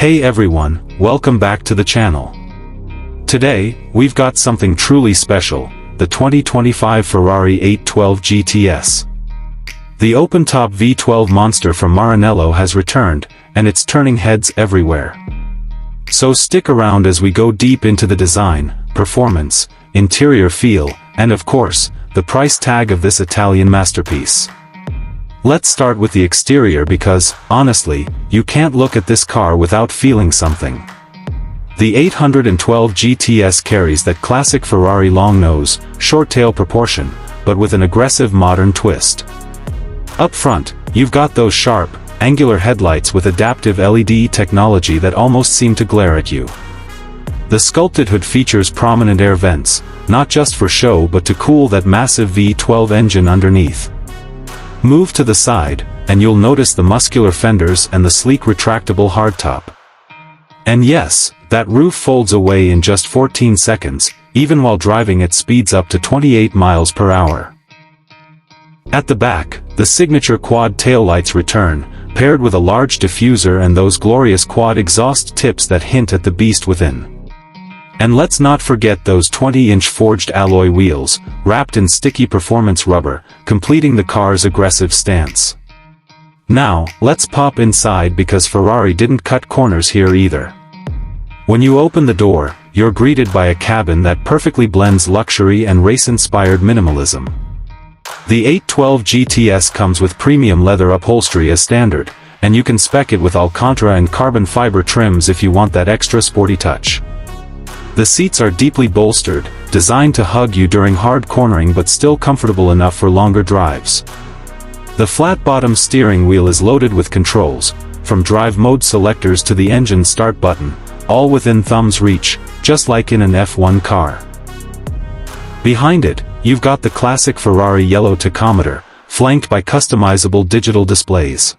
Hey everyone, welcome back to the channel. Today, we've got something truly special, the 2025 Ferrari 812 GTS. The open-top V12 monster from Maranello has returned, and it's turning heads everywhere. So stick around as we go deep into the design, performance, interior feel, and of course, the price tag of this Italian masterpiece. Let's start with the exterior because, honestly, you can't look at this car without feeling something. The 812 GTS carries that classic Ferrari long nose, short tail proportion, but with an aggressive modern twist. Up front, you've got those sharp, angular headlights with adaptive LED technology that almost seem to glare at you. The sculpted hood features prominent air vents, not just for show but to cool that massive V12 engine underneath. Move to the side, and you'll notice the muscular fenders and the sleek retractable hardtop. And yes, that roof folds away in just 14 seconds, even while driving at speeds up to 28 miles per hour. At the back, the signature quad taillights return, paired with a large diffuser and those glorious quad exhaust tips that hint at the beast within. And let's not forget those 20-inch forged alloy wheels, wrapped in sticky performance rubber, completing the car's aggressive stance. Now, let's pop inside because Ferrari didn't cut corners here either. When you open the door, you're greeted by a cabin that perfectly blends luxury and race-inspired minimalism. The 812 GTS comes with premium leather upholstery as standard, and you can spec it with Alcantara and carbon fiber trims if you want that extra sporty touch. The seats are deeply bolstered, designed to hug you during hard cornering but still comfortable enough for longer drives. The flat-bottom steering wheel is loaded with controls, from drive mode selectors to the engine start button, all within thumb's reach, just like in an F1 car. Behind it, you've got the classic Ferrari yellow tachometer, flanked by customizable digital displays.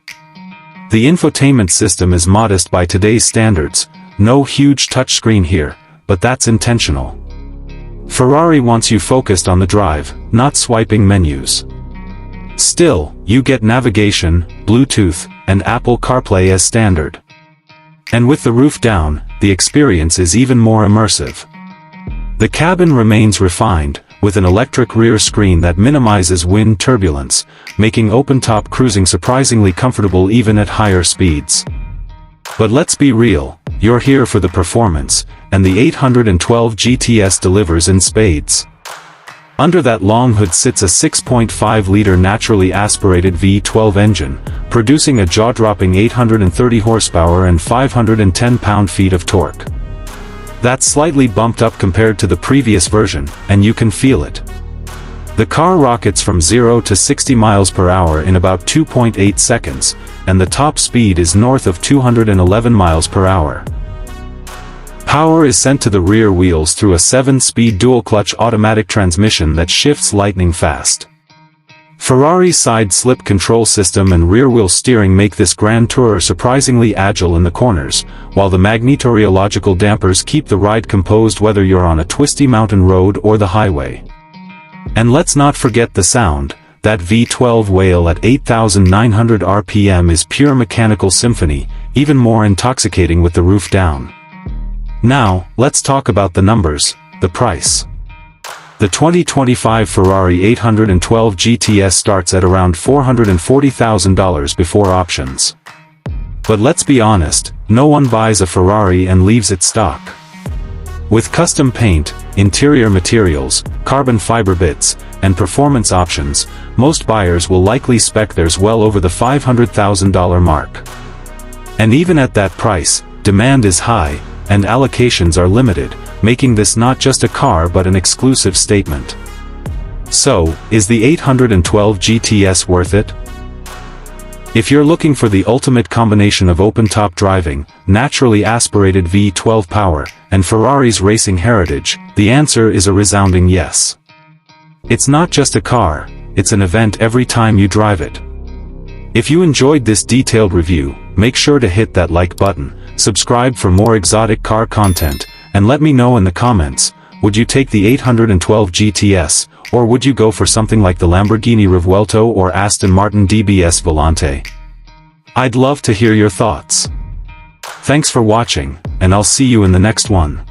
The infotainment system is modest by today's standards, no huge touchscreen here, but that's intentional. Ferrari wants you focused on the drive, not swiping menus. Still, you get navigation, Bluetooth, and Apple CarPlay as standard. And with the roof down, the experience is even more immersive. The cabin remains refined, with an electric rear screen that minimizes wind turbulence, making open-top cruising surprisingly comfortable even at higher speeds. But let's be real, you're here for the performance, and the 812 GTS delivers in spades. Under that long hood sits a 6.5-liter naturally aspirated V12 engine, producing a jaw-dropping 830 horsepower and 510 pound-feet of torque. That's slightly bumped up compared to the previous version, and you can feel it. The car rockets from 0 to 60 miles per hour in about 2.8 seconds, and the top speed is north of 211 miles per hour. Power is sent to the rear wheels through a 7-speed dual-clutch automatic transmission that shifts lightning fast. Ferrari's side-slip control system and rear-wheel steering make this Grand Tourer surprisingly agile in the corners, while the magnetorheological dampers keep the ride composed whether you're on a twisty mountain road or the highway. And let's not forget the sound. That V12 wail at 8,900 RPM is pure mechanical symphony, even more intoxicating with the roof down. Now, let's talk about the numbers, the price. The 2025 Ferrari 812 GTS starts at around $440,000 before options. But let's be honest, no one buys a Ferrari and leaves it stock. With custom paint, interior materials, carbon fiber bits, and performance options, most buyers will likely spec theirs well over the $500,000 mark. And even at that price, demand is high, and allocations are limited, making this not just a car but an exclusive statement. So, is the 812 GTS worth it? If you're looking for the ultimate combination of open-top driving, naturally aspirated V12 power, and Ferrari's racing heritage, the answer is a resounding yes. It's not just a car, it's an event every time you drive it. If you enjoyed this detailed review, make sure to hit that like button, subscribe for more exotic car content, and let me know in the comments, would you take the 812 GTS, or would you go for something like the Lamborghini Revuelto or Aston Martin DBS Volante? I'd love to hear your thoughts. Thanks for watching, and I'll see you in the next one.